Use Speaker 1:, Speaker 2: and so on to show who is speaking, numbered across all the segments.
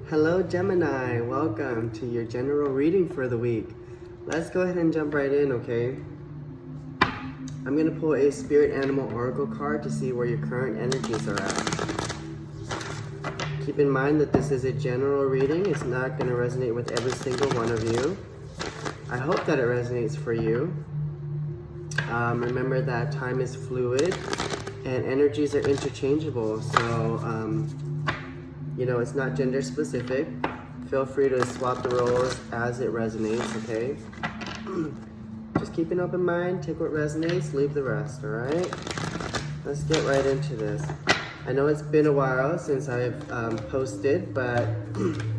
Speaker 1: Hello Gemini, welcome to your general reading for the week. Let's go ahead and jump right in, okay? I'm going to pull a Spirit Animal Oracle card to see where your current energies are at. Keep in mind that this is a general reading. It's not going to resonate with every single one of you. I hope that it resonates for you. Remember that time is fluid and energies are interchangeable, so it's not gender specific. Feel free to swap the roles as it resonates, okay? Just keep an open mind, take what resonates, leave the rest, all right? Let's get right into this. I know it's been a while since I've posted, but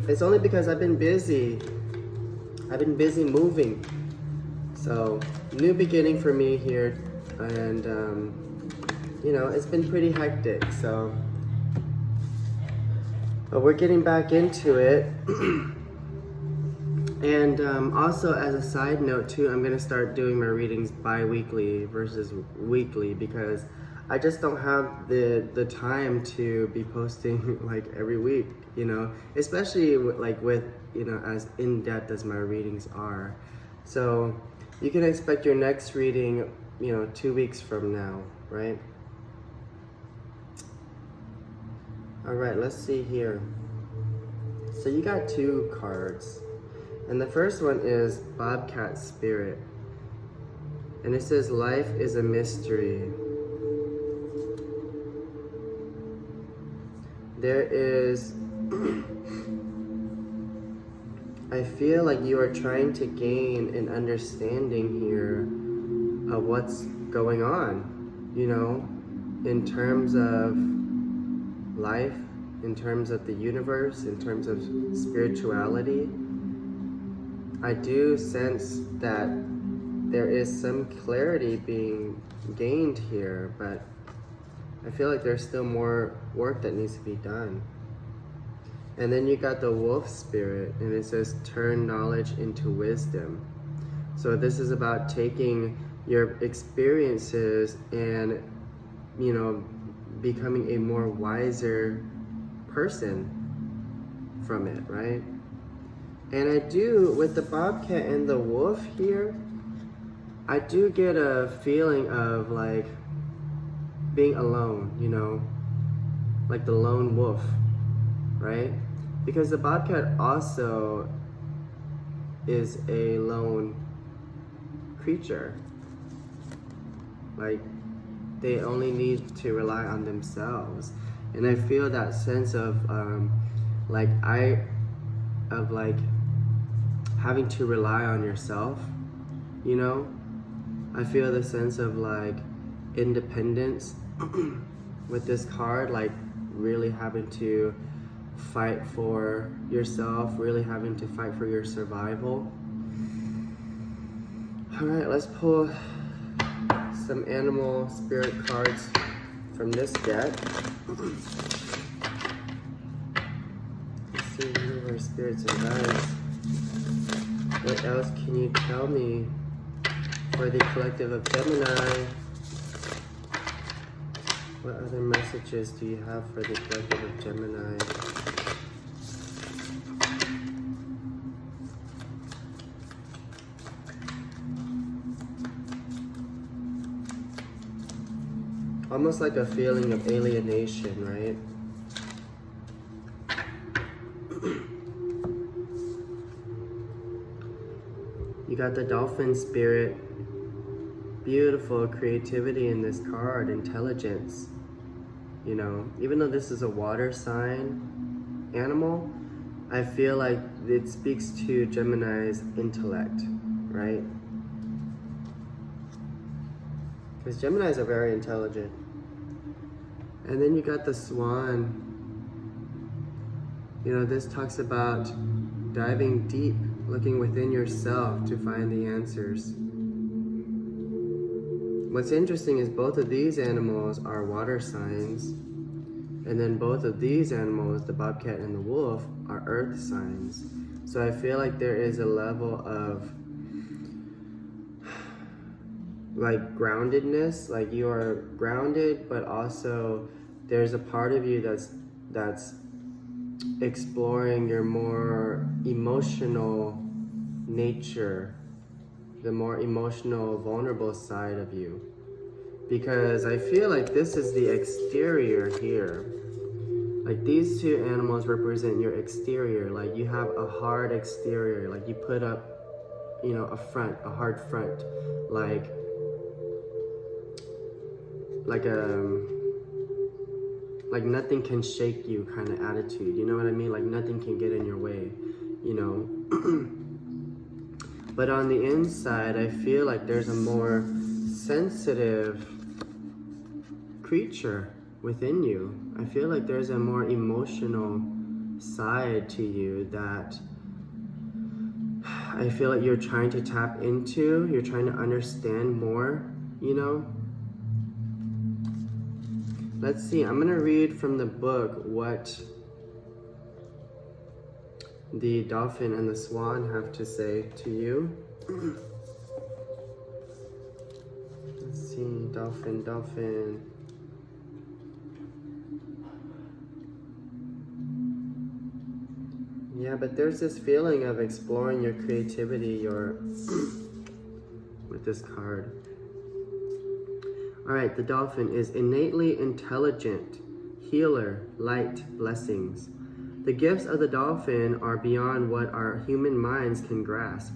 Speaker 1: it's only because I've been busy. I've been busy moving. So, new beginning for me here, and it's been pretty hectic, so. But we're getting back into it. And also, as a side note too, I'm gonna start doing my readings bi-weekly versus weekly because I just don't have the time to be posting like every week, especially with as in-depth as my readings are. So you can expect your next reading, 2 weeks from now, right? All right, let's see here. So you got 2 cards. And the first one is Bobcat Spirit. And it says, life is a mystery. There is, I feel like you are trying to gain an understanding here of what's going on, in terms of life, in terms of the universe, in terms of spirituality. I do sense that there is some clarity being gained here, but I feel like there's still more work that needs to be done. And then you got the wolf spirit, and it says turn knowledge into wisdom. So this is about taking your experiences and becoming a more wiser person from it, right? And I do, with the bobcat and the wolf here, I do get a feeling of like being alone, like the lone wolf, right? Because the bobcat also is a lone creature. Like, they only need to rely on themselves. And I feel that sense of having to rely on yourself, I feel the sense of like independence with this card, like really having to fight for yourself, really having to fight for your survival. All right, let's pull some animal spirit cards from this deck. Let's see, universe, spirits, and guides. What else can you tell me for the collective of Gemini? What other messages do you have for the collective of Gemini? Almost like a feeling of alienation, right? You got the dolphin spirit. Beautiful creativity in this card, intelligence. Even though this is a water sign animal, I feel like it speaks to Gemini's intellect, right? Because Geminis are very intelligent. And then you got the swan. This talks about diving deep, looking within yourself to find the answers. What's interesting is both of these animals are water signs, and then both of these animals, the bobcat and the wolf, are earth signs. So I feel like there is a level of like groundedness, like you are grounded, but also there's a part of you that's exploring your more emotional nature, the more emotional, vulnerable side of you. Because I feel like this is the exterior here. Like these two animals represent your exterior. Like you have a hard exterior. Like you put up, you know, a hard front. Like nothing can shake you kind of attitude. You know what I mean? Like nothing can get in your way, you know. But on the inside, I feel like there's a more sensitive creature within you. I feel like there's a more emotional side to you that I feel like you're trying to tap into, you're trying to understand more, you know? Let's see, I'm gonna read from the book what the dolphin and the swan have to say to you. Let's see, dolphin. Yeah, but there's this feeling of exploring your creativity, with this card. All right, the dolphin is innately intelligent, healer, light, blessings. The gifts of the dolphin are beyond what our human minds can grasp.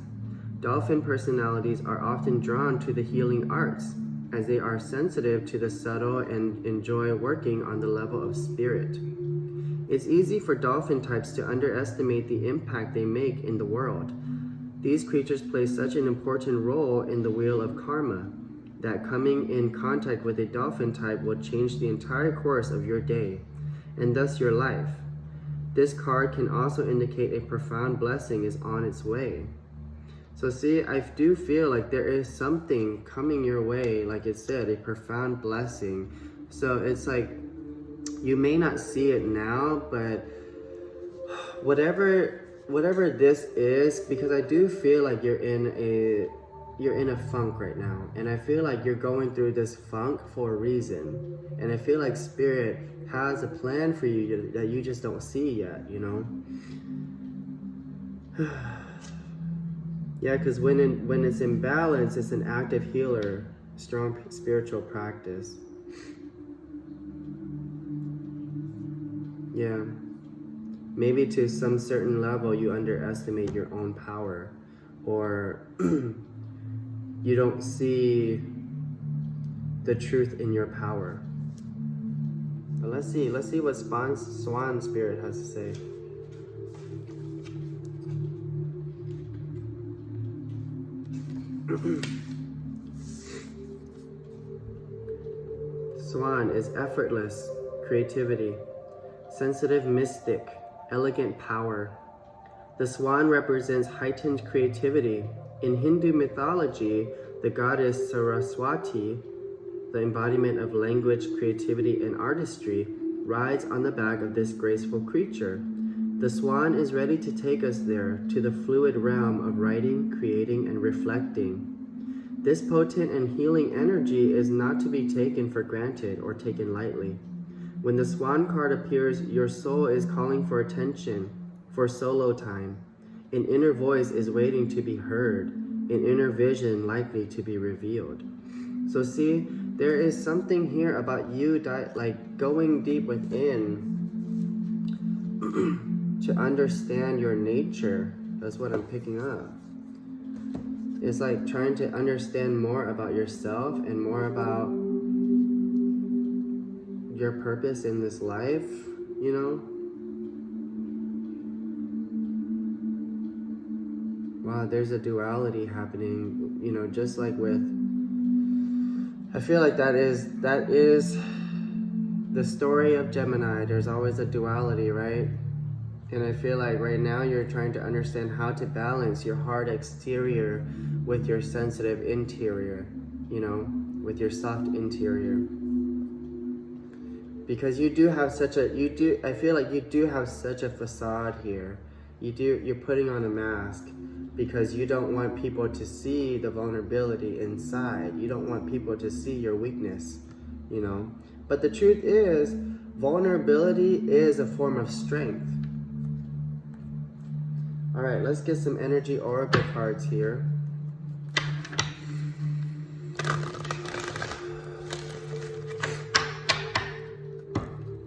Speaker 1: Dolphin personalities are often drawn to the healing arts, as they are sensitive to the subtle and enjoy working on the level of spirit. It's easy for dolphin types to underestimate the impact they make in the world. These creatures play such an important role in the wheel of karma that coming in contact with a dolphin type will change the entire course of your day, and thus your life. This card can also indicate a profound blessing is on its way. So see, I do feel like there is something coming your way, like it said, a profound blessing. So it's like, you may not see it now, but whatever this is, because I do feel like you're in a funk right now, and I feel like you're going through this funk for a reason, and I feel like spirit has a plan for you that you just don't see yet, you know. Yeah, because when it's in balance, it's an active healer, strong spiritual practice. Yeah, maybe to some certain level you underestimate your own power, or you don't see the truth in your power. But let's see what Swan Spirit has to say. Swan is effortless creativity, sensitive mystic, elegant power. The swan represents heightened creativity. In Hindu mythology, the goddess Saraswati, the embodiment of language, creativity, and artistry, rides on the back of this graceful creature. The swan is ready to take us there, to the fluid realm of writing, creating, and reflecting. This potent and healing energy is not to be taken for granted or taken lightly. When the swan card appears, your soul is calling for attention, for solo time. An inner voice is waiting to be heard, an inner vision likely to be revealed. So see, there is something here about you like going deep within to understand your nature. That's what I'm picking up. It's like trying to understand more about yourself and more about your purpose in this life, you know? Wow, there's a duality happening, you know, just like with, I feel like that is the story of Gemini. There's always a duality, right? And I feel like right now you're trying to understand how to balance your hard exterior with your sensitive interior, you know, with your soft interior. Because you do have I feel like you do have such a facade here. You're putting on a mask because you don't want people to see the vulnerability inside. You don't want people to see your weakness, you know. But the truth is, vulnerability is a form of strength. All right, let's get some energy oracle cards here.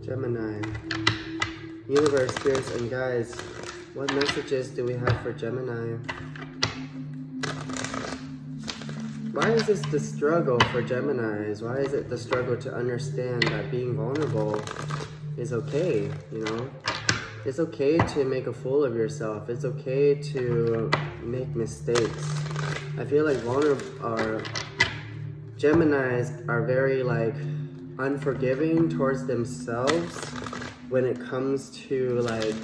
Speaker 1: Gemini. Universe, spirits, and guides. What messages do we have for Gemini? Why is this the struggle for Geminis? Why is it the struggle to understand that being vulnerable is okay, you know? It's okay to make a fool of yourself. It's okay to make mistakes. I feel like Geminis are very like unforgiving towards themselves when it comes to like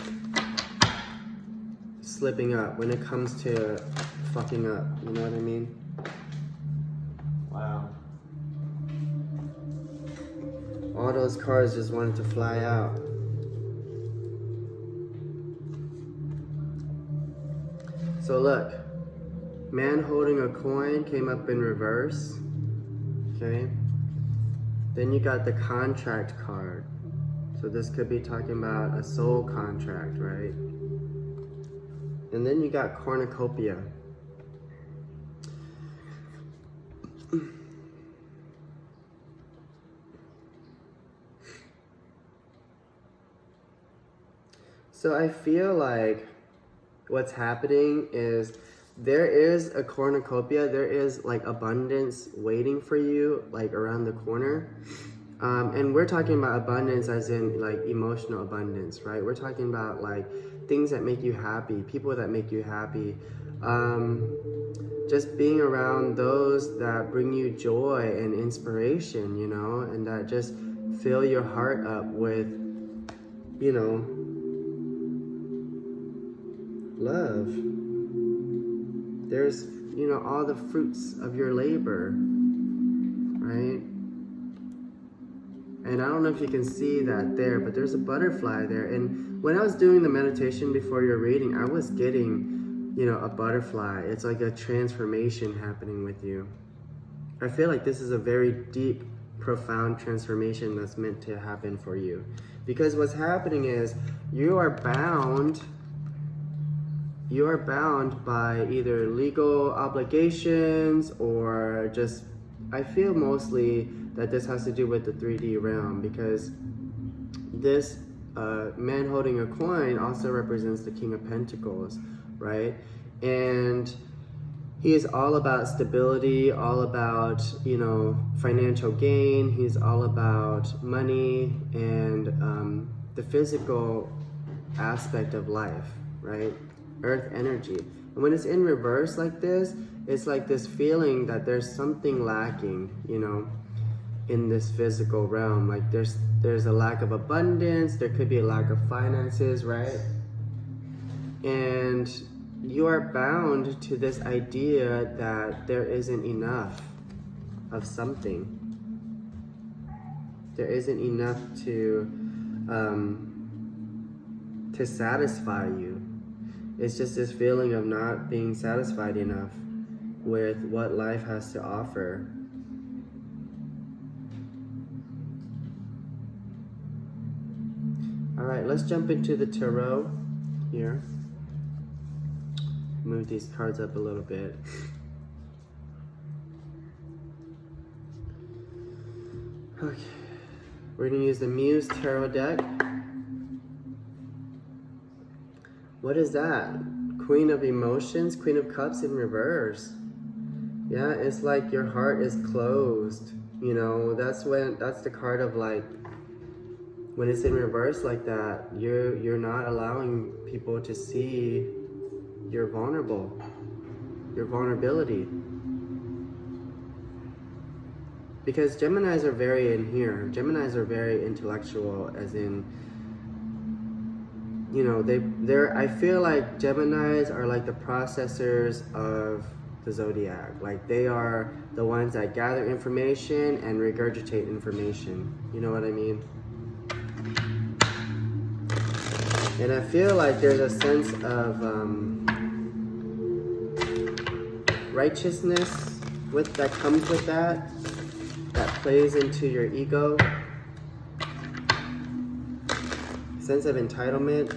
Speaker 1: slipping up, when it comes to fucking up, you know what I mean? Wow. All those cards just wanted to fly out. So look, man holding a coin came up in reverse, okay? Then you got the contract card. So this could be talking about a soul contract, right? And then you got cornucopia. So I feel like what's happening is there is a cornucopia, there is like abundance waiting for you, like around the corner. And we're talking about abundance as in like emotional abundance, right? We're talking about like things that make you happy, people that make you happy. Just being around those that bring you joy and inspiration, you know, and that just fill your heart up with, you know, love. There's, you know, all the fruits of your labor, right? And I don't know if you can see that there, but there's a butterfly there. And when I was doing the meditation before your reading, I was getting, you know, a butterfly. It's like a transformation happening with you. I feel like this is a very deep, profound transformation that's meant to happen for you. Because what's happening is you are bound by either legal obligations or just, I feel mostly that this has to do with the 3D realm, because this man holding a coin also represents the King of Pentacles, right? And he is all about stability, all about, you know, financial gain. He's all about money and the physical aspect of life, right? Earth energy. And when it's in reverse like this, it's like this feeling that there's something lacking, you know, in this physical realm. Like there's a lack of abundance, there could be a lack of finances, right? And you are bound to this idea that there isn't enough of something. There isn't enough to satisfy you. It's just this feeling of not being satisfied enough with what life has to offer. All right, let's jump into the tarot here. Move these cards up a little bit. Okay, we're gonna use the Muse tarot deck. What is that? Queen of Emotions, Queen of Cups in reverse. Yeah, it's like your heart is closed. You know, that's the card of like, when it's in reverse like that, you're not allowing people to see your vulnerability. Because Geminis are very in here. Geminis are very intellectual, as in, you know, I feel like Geminis are like the processors of the zodiac. Like they are the ones that gather information and regurgitate information. You know what I mean? And I feel like there's a sense of righteousness that comes with that plays into your ego. Sense of entitlement.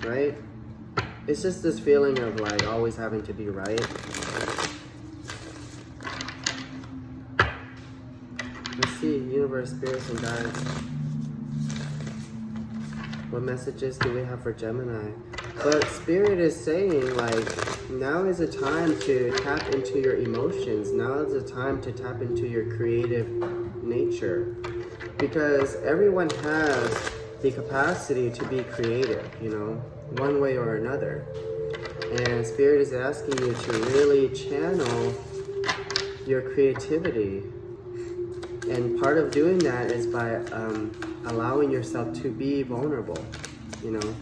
Speaker 1: right? It's just this feeling of like always having to be right. Let's see, universe, spirits, and guides. What messages do we have for Gemini? But Spirit is saying, like, now is a time to tap into your emotions. Now is a time to tap into your creative nature. Because everyone has the capacity to be creative, you know, one way or another. And Spirit is asking you to really channel your creativity. And part of doing that is by allowing yourself to be vulnerable, you know.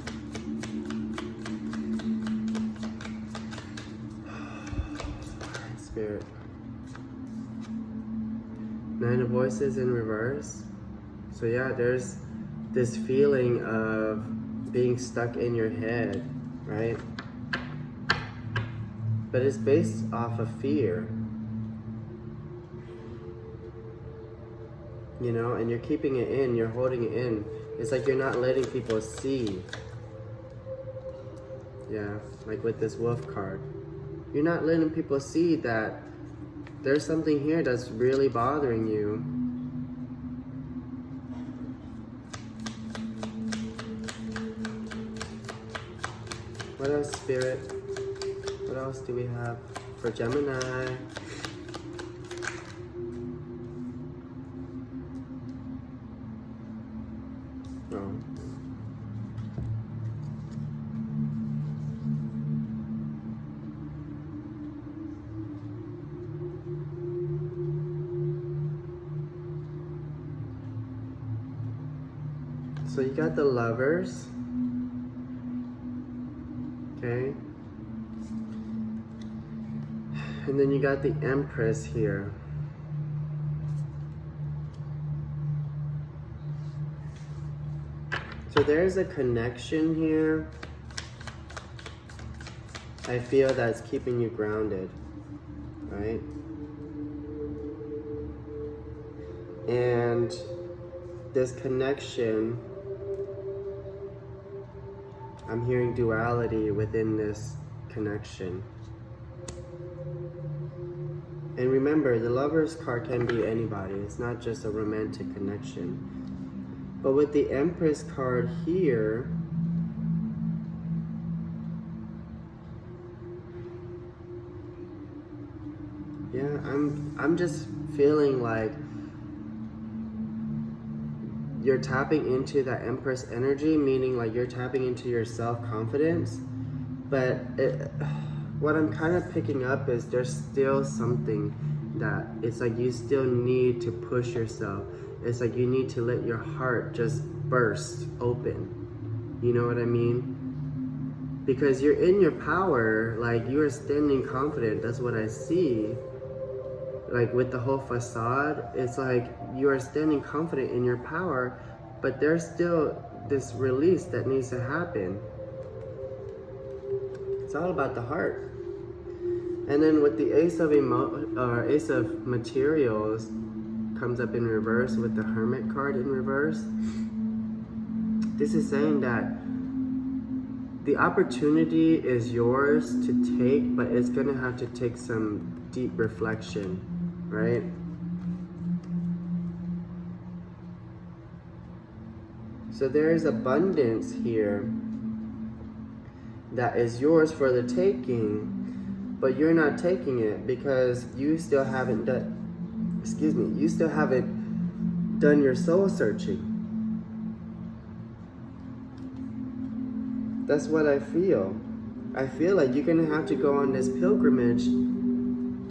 Speaker 1: Spirit. Nine of Voices in reverse. So yeah, there's this feeling of being stuck in your head, right? But it's based off of fear. You know, and you're keeping it in, you're holding it in. It's like you're not letting people see. Yeah, like with this wolf card. You're not letting people see that there's something here that's really bothering you. What else, Spirit? What else do we have for Gemini? Oh. So you got the Lovers. Okay. And then you got the Empress here. So there's a connection here. I feel that's keeping you grounded, right? And this connection, I'm hearing duality within this connection. And remember, the Lover's card can be anybody. It's not just a romantic connection. But with the Empress card here, yeah, I'm just feeling like you're tapping into that Empress energy, meaning like you're tapping into your self-confidence. But what I'm kind of picking up is there's still something that it's like you still need to push yourself. It's like you need to let your heart just burst open. You know what I mean? Because you're in your power, like you are standing confident. That's what I see. Like with the whole facade, it's like you are standing confident in your power, but there's still this release that needs to happen. It's all about the heart. And then with the Ace of Materials comes up in reverse with the Hermit card in reverse. This is saying that the opportunity is yours to take, but it's gonna have to take some deep reflection, right? So there is abundance here that is yours for the taking, but you're not taking it because you still haven't done, you still haven't done your soul searching. That's what I feel. I feel like you're gonna have to go on this pilgrimage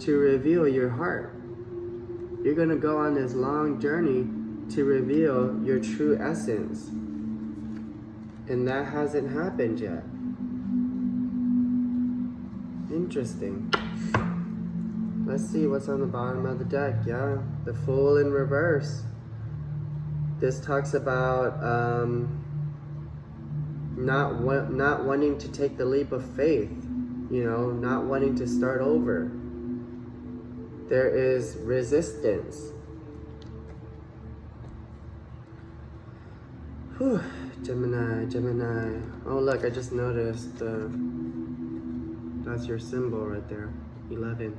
Speaker 1: to reveal your heart. You're gonna go on this long journey to reveal your true essence. And that hasn't happened yet. Interesting. Let's see what's on the bottom of the deck. Yeah, the Fool in reverse. This talks about not wanting to take the leap of faith, you know, not wanting to start over. There is resistance. Whew. Gemini. Oh look, I just noticed that's your symbol right there. 11.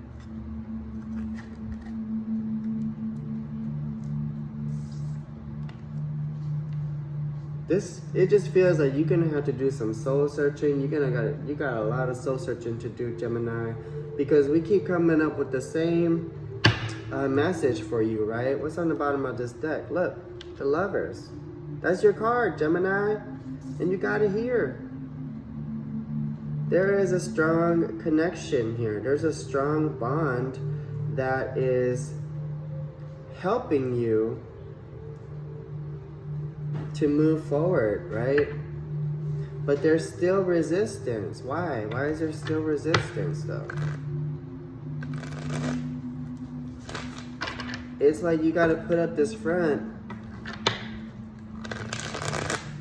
Speaker 1: It just feels like you're gonna have to do some soul searching. You got a lot of soul searching to do, Gemini, because we keep coming up with the same message for you, right? What's on the bottom of this deck? Look, the Lovers. That's your card, Gemini, and you got it here. There is a strong connection here. There's a strong bond that is helping you to move forward, right? But there's still resistance. Why? Why is there still resistance though? It's like you gotta put up this front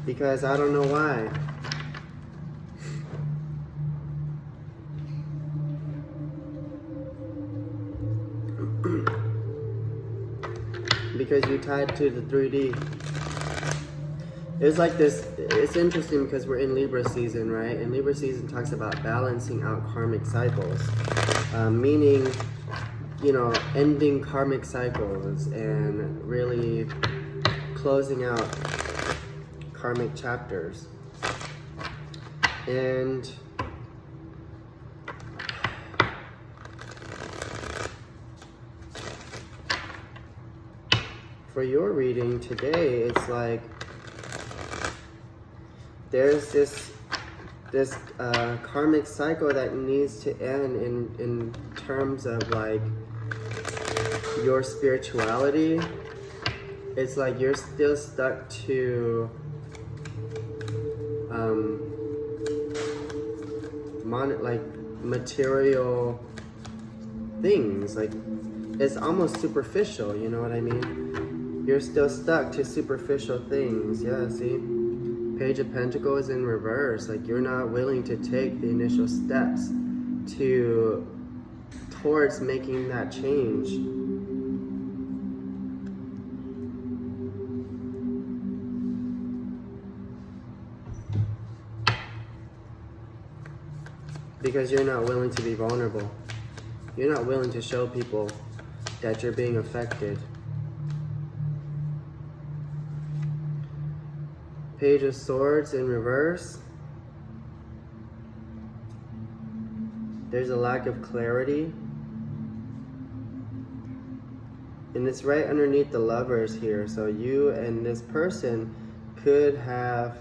Speaker 1: because I don't know why. Because you tied to the 3D. It's like this, it's interesting because we're in Libra season, right? And Libra season talks about balancing out karmic cycles, meaning, you know, ending karmic cycles and really closing out karmic chapters. And for your reading today, it's like there's this karmic cycle that needs to end in terms of like your spirituality. It's like you're still stuck to like material things. Like it's almost superficial, you know what I mean? You're still stuck to superficial things. Yeah, see? Page of Pentacles in reverse. Like you're not willing to take the initial steps towards making that change. Because you're not willing to be vulnerable. You're not willing to show people that you're being affected. Page of Swords in reverse. There's a lack of clarity. And it's right underneath the Lovers here. So you and this person could have,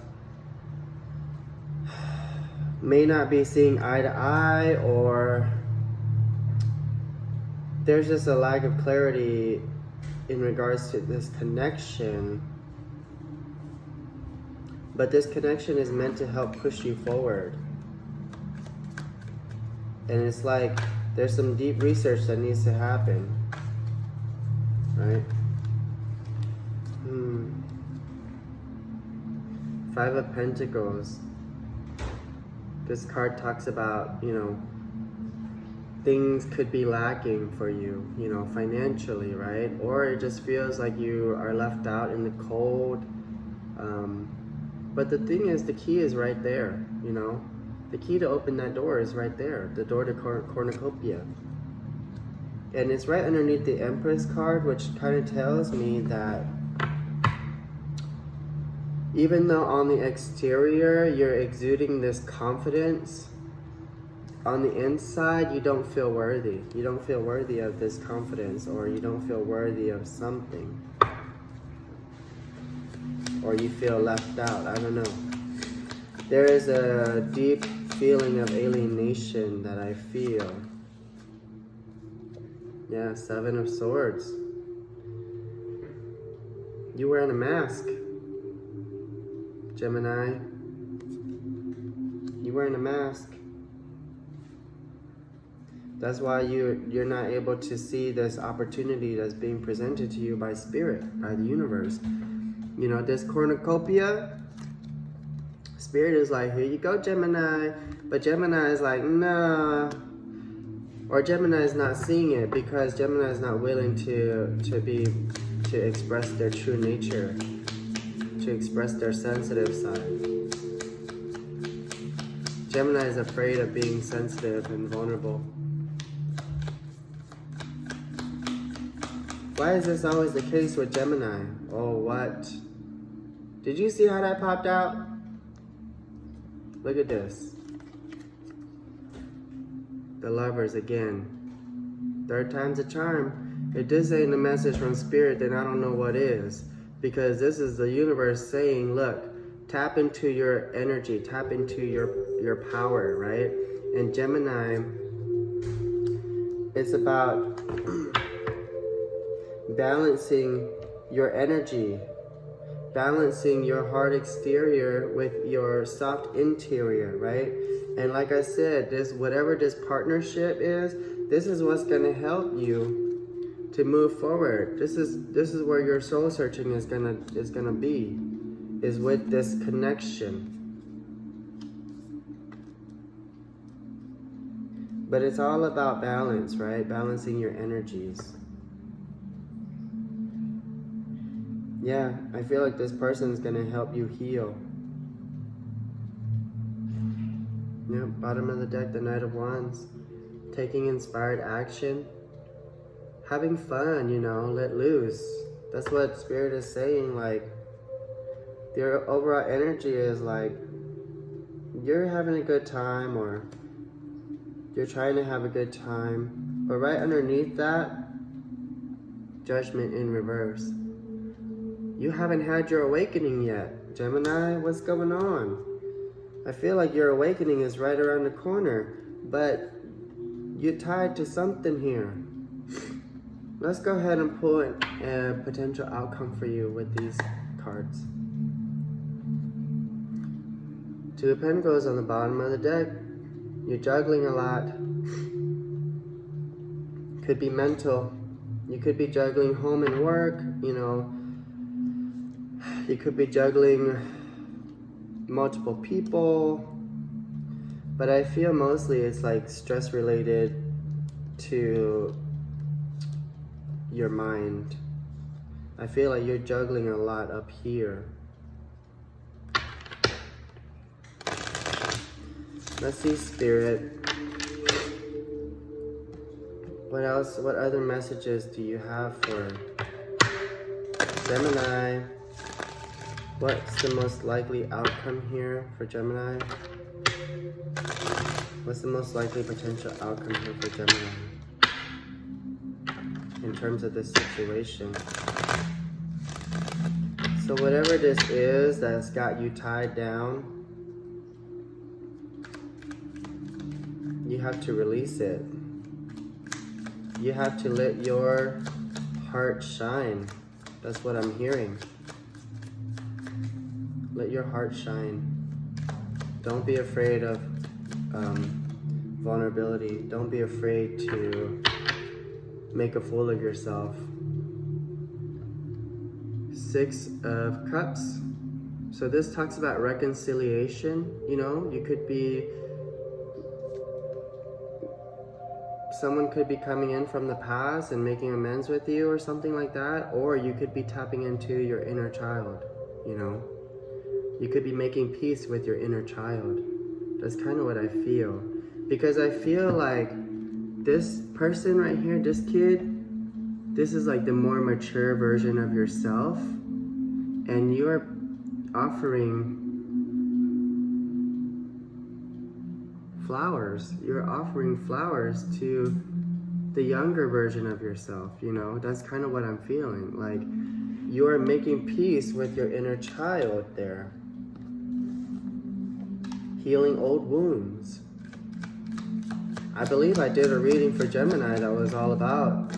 Speaker 1: may not be seeing eye to eye, or there's just a lack of clarity in regards to this connection. But this connection is meant to help push you forward. And it's like there's some deep research that needs to happen. Right? 5 of Pentacles. This card talks about, you know, things could be lacking for you, you know, financially, right? Or it just feels like you are left out in the cold. But the thing is, the key is right there, you know? The key to open that door is right there, the door to cornucopia. And it's right underneath the Empress card, which kind of tells me that even though on the exterior you're exuding this confidence, on the inside you don't feel worthy. You don't feel worthy of this confidence, or you don't feel worthy of something. Or you feel left out, I don't know. There is a deep feeling of alienation that I feel. Yeah, 7 of Swords. You wearing a mask, Gemini. You wearing a mask. That's why you're not able to see this opportunity that's being presented to you by Spirit, by the universe. You know, this cornucopia, Spirit is like, here you go, Gemini. But Gemini is like, nah. Or Gemini is not seeing it because Gemini is not willing to express their true nature, to express their sensitive side. Gemini is afraid of being sensitive and vulnerable. Why is this always the case with Gemini? Oh, what? Did you see how that popped out? Look at this. The Lovers again. Third time's a charm. If this ain't a message from Spirit, then I don't know what is. Because this is the universe saying, look, tap into your energy, tap into your power, right? And Gemini, it's about balancing your energy, balancing your hard exterior with your soft interior, right? And like I said, whatever this partnership is, this is what's gonna help you to move forward. This is where your soul searching is gonna be, is with this connection. But it's all about balance, right? Balancing your energies. Yeah, I feel like this person's gonna help you heal. Yep, bottom of the deck, the Knight of Wands. Taking inspired action. Having fun, you know, let loose. That's what Spirit is saying, like, your overall energy is like, you're having a good time or you're trying to have a good time. But right underneath that, Judgment in reverse. You haven't had your awakening yet. Gemini, what's going on? I feel like your awakening is right around the corner, but you're tied to something here. Let's go ahead and pull a potential outcome for you with these cards. Two of Pentacles on the bottom of the deck. You're juggling a lot. Could be mental. You could be juggling home and work, you know. You could be juggling multiple people. But I feel mostly it's like stress related to your mind. I feel like you're juggling a lot up here. Let's see, Spirit. What else? What other messages do you have for Gemini? What's the most likely outcome here for Gemini? What's the most likely potential outcome here for Gemini in terms of this situation? So whatever this is that's got you tied down, you have to release it. You have to let your heart shine. That's what I'm hearing. Let your heart shine. Don't be afraid of vulnerability. Don't be afraid to make a fool of yourself. Six of Cups. So this talks about reconciliation. You know, you could be, someone could be coming in from the past and making amends with you or something like that. Or you could be tapping into your inner child, you know. You could be making peace with your inner child. That's kind of what I feel. Because I feel like this person right here, this kid, this is like the more mature version of yourself. And you're offering flowers. You're offering flowers to the younger version of yourself, you know? That's kind of what I'm feeling. Like, you're making peace with your inner child there. Healing old wounds. I believe I did a reading for Gemini that was all about,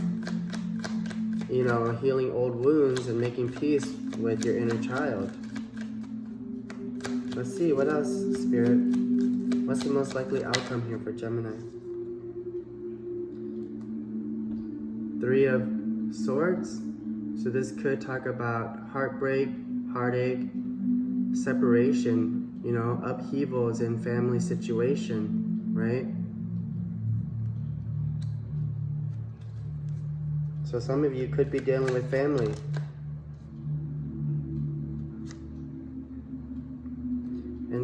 Speaker 1: you know, healing old wounds and making peace with your inner child. Let's see, what else, Spirit? What's the most likely outcome here for Gemini? Three of Swords. So this could talk about heartbreak, heartache, separation, you know, upheavals in family situation, right? So some of you could be dealing with family.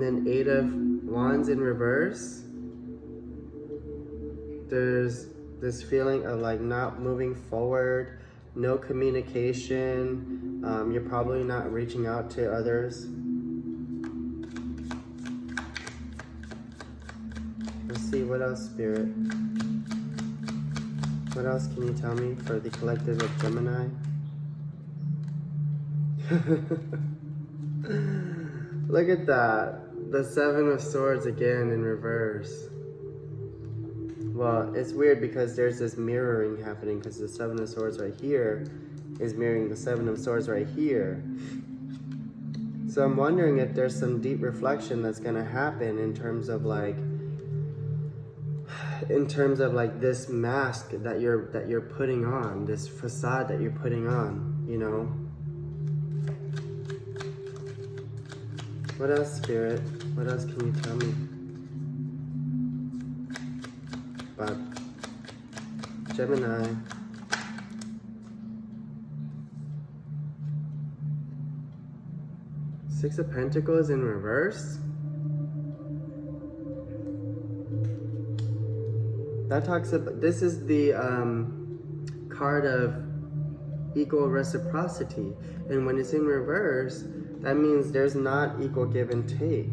Speaker 1: And then 8 of Wands in reverse. There's this feeling of like not moving forward, no communication. You're probably not reaching out to others. Let's see, what else, Spirit? What else can you tell me for the collective of Gemini? Look at that. The 7 of Swords again in reverse. Well, it's weird because there's this mirroring happening because the 7 of Swords right here is mirroring the 7 of Swords right here. So I'm wondering if there's some deep reflection that's going to happen in terms of like this mask that you're putting on, this facade that you're putting on, you know? What else, Spirit? What else can you tell me about Gemini? Six of Pentacles in reverse? That talks about, this is the card of equal reciprocity. And when it's in reverse, that means there's not equal give and take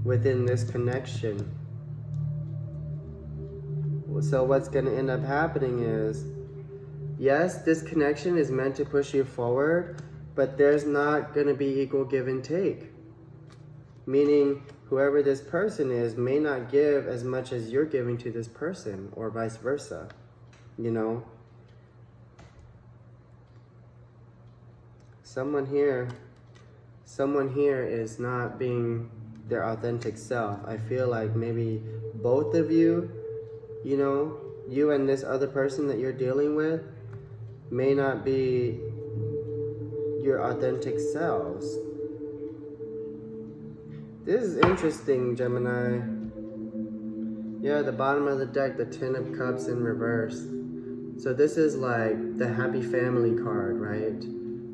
Speaker 1: within this connection. So what's going to end up happening is, yes, this connection is meant to push you forward, but there's not going to be equal give and take. Meaning, whoever this person is may not give as much as you're giving to this person, or vice versa, you know? Someone here is not being their authentic self. I feel like maybe both of you, you know, you and this other person that you're dealing with may not be your authentic selves. This is interesting, Gemini. Yeah, the bottom of the deck, the 10 of Cups in reverse. So this is like the happy family card, right?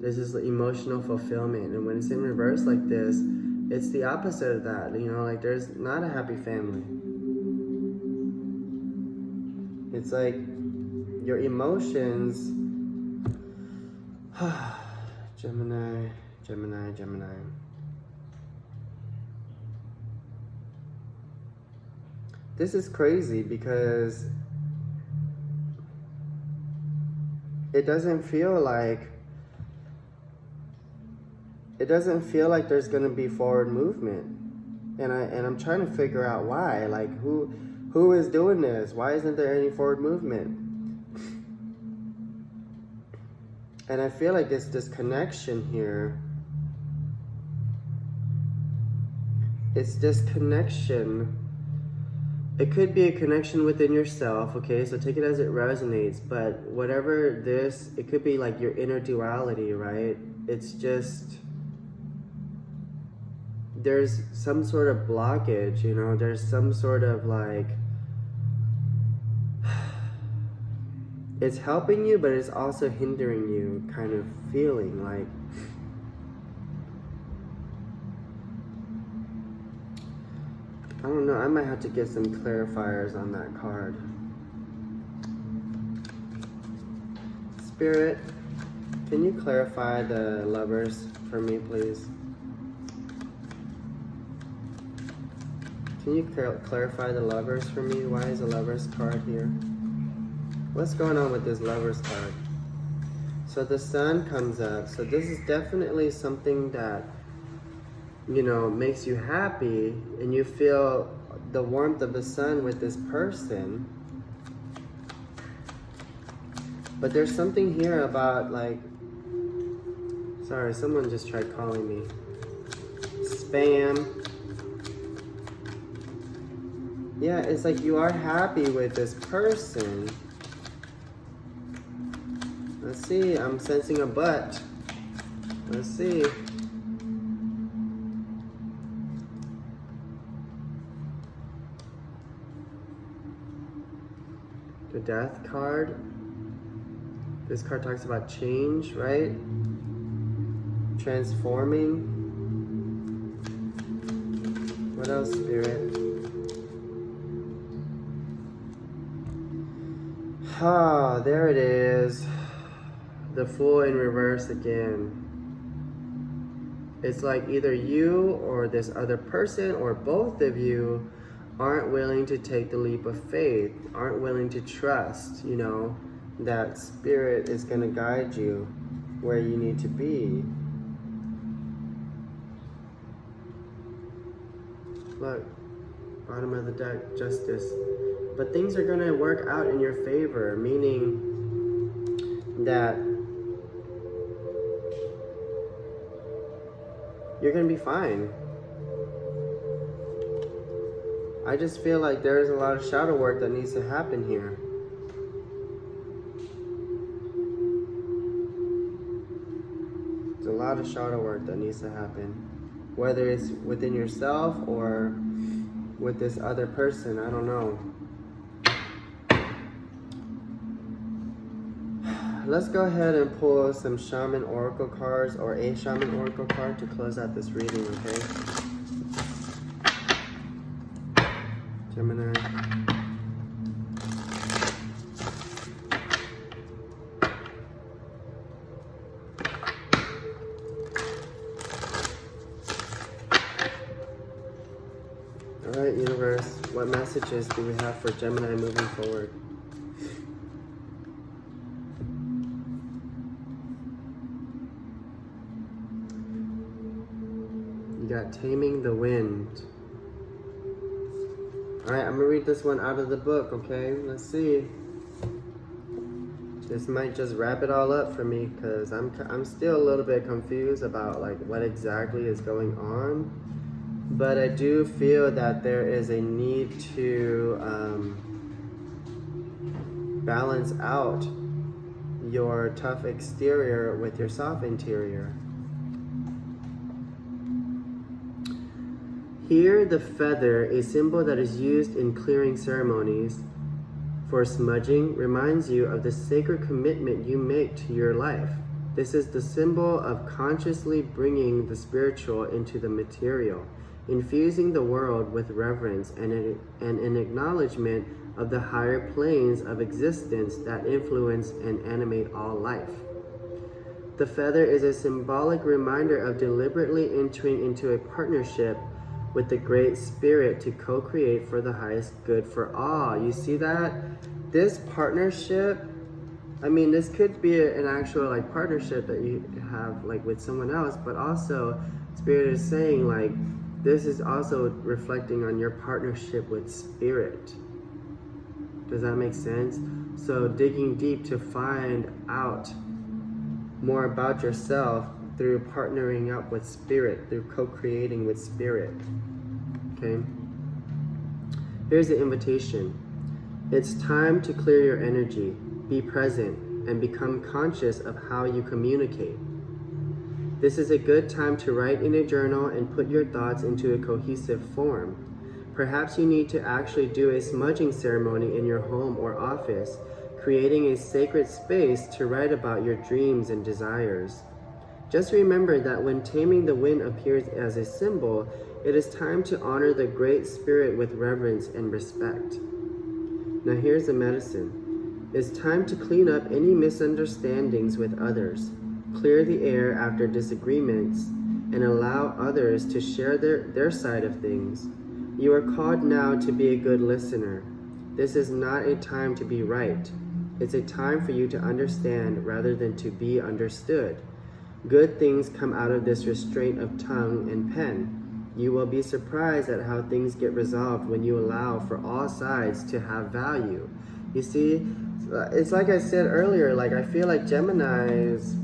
Speaker 1: This is the emotional fulfillment. And when it's in reverse like this, it's the opposite of that. You know, like there's not a happy family. It's like your emotions. Gemini, Gemini, Gemini. This is crazy because it doesn't feel like there's going to be forward movement. And I'm trying to figure out why. Like who is doing this? Why isn't there any forward movement? And I feel like it's this connection here. It's this connection. It could be a connection within yourself, okay? So take it as it resonates. But whatever this, it could be like your inner duality, right? It's just, there's some sort of blockage, you know? There's some sort of like, it's helping you, but it's also hindering you kind of feeling like, I don't know, I might have to get some clarifiers on that card. Spirit, can you clarify the Lovers for me, please? Can you clarify the Lovers for me? Why is the Lovers card here? What's going on with this Lovers card? So the Sun comes up. So this is definitely something that, you know, makes you happy and you feel the warmth of the sun with this person. But there's something here about like, sorry, someone just tried calling me. Spam. Yeah, it's like you are happy with this person. Let's see, I'm sensing a but. Let's see. The Death card. This card talks about change, right? Transforming. What else, Spirit? Ah, there it is. The Fool in reverse again. It's like either you or this other person or both of you aren't willing to take the leap of faith, aren't willing to trust, you know, that Spirit is going to guide you where you need to be. Look, bottom of the deck, Justice. But things are going to work out in your favor, meaning that you're going to be fine. I just feel like there's a lot of shadow work that needs to happen here. There's a lot of shadow work that needs to happen. Whether it's within yourself or with this other person, I don't know. Let's go ahead and pull some Shaman Oracle cards or a Shaman Oracle card to close out this reading, okay? Gemini. Alright, Universe, what messages do we have for Gemini moving forward? You got Taming the Wind. Alright, I'm gonna read this one out of the book, okay? Let's see. This might just wrap it all up for me because I'm still a little bit confused about like what exactly is going on. But I do feel that there is a need to balance out your tough exterior with your soft interior. Here, the feather, a symbol that is used in clearing ceremonies for smudging, reminds you of the sacred commitment you make to your life. This is the symbol of consciously bringing the spiritual into the material, infusing the world with reverence and an acknowledgement of the higher planes of existence that influence and animate all life. The feather is a symbolic reminder of deliberately entering into a partnership with the Great Spirit to co-create for the highest good for all. You see that? This partnership, I mean, this could be an actual like partnership that you have like with someone else, but also Spirit is saying like, this is also reflecting on your partnership with Spirit. Does that make sense? So digging deep to find out more about yourself through partnering up with Spirit, through co-creating with Spirit. Okay? Here's the invitation. It's time to clear your energy, be present, and become conscious of how you communicate. This is a good time to write in a journal and put your thoughts into a cohesive form. Perhaps you need to actually do a smudging ceremony in your home or office, creating a sacred space to write about your dreams and desires. Just remember that when Taming the Wind appears as a symbol, it is time to honor the Great Spirit with reverence and respect. Now here's the medicine. It's time to clean up any misunderstandings with others, clear the air after disagreements, and allow others to share their side of things. You are called now to be a good listener. This is not a time to be right. It's a time for you to understand rather than to be understood. Good things come out of this restraint of tongue and pen. You will be surprised at how things get resolved when you allow for all sides to have value. You see, it's like I said earlier, like I feel like Geminis,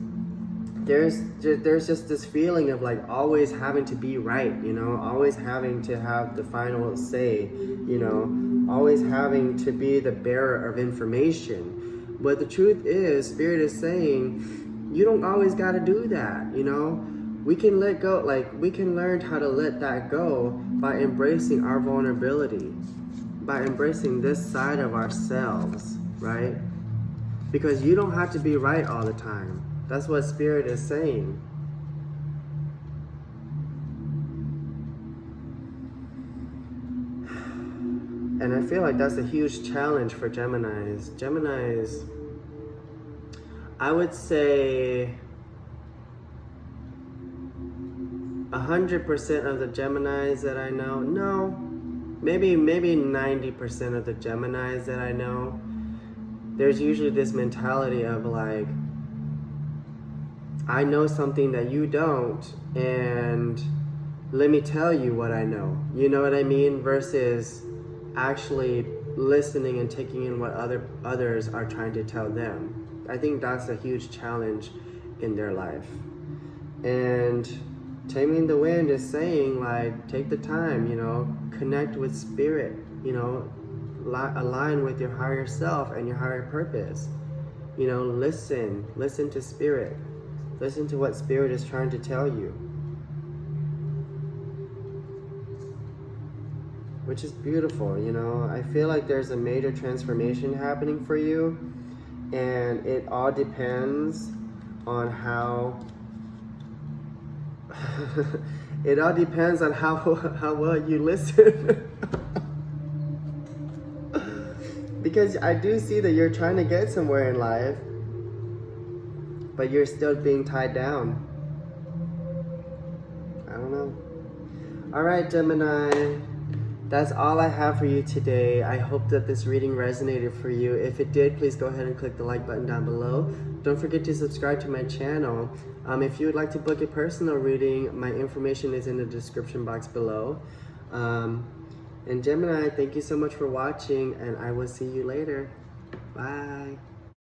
Speaker 1: there's just this feeling of like always having to be right, you know, always having to have the final say, you know, always having to be the bearer of information. But the truth is, Spirit is saying, you don't always got to do that, you know. We can let go, like we can learn how to let that go by embracing our vulnerability, by embracing this side of ourselves, right? Because you don't have to be right all the time. That's what Spirit is saying. And I feel like that's a huge challenge for Geminis. Geminis, I would say 100% of the Geminis that I know, no, maybe 90% of the Geminis that I know, there's usually this mentality of like, I know something that you don't, and let me tell you what I know. You know what I mean? Versus actually listening and taking in what others are trying to tell them. I think that's a huge challenge in their life. And Taming the Wind is saying, like, take the time, you know, connect with spirit, you know, align with your higher self and your higher purpose. You know, listen to spirit. Listen to what spirit is trying to tell you. Which is beautiful, you know. I feel like there's a major transformation happening for you, and it all depends on how it all depends on how well you listen. Because I do see that you're trying to get somewhere in life, but you're still being tied down. I don't know. All right, Gemini. That's all I have for you today. I hope that this reading resonated for you. If it did, please go ahead and click the like button down below. Don't forget to subscribe to my channel. If you would like to book a personal reading, my information is in the description box below. And Gemini, thank you so much for watching, and I will see you later. Bye.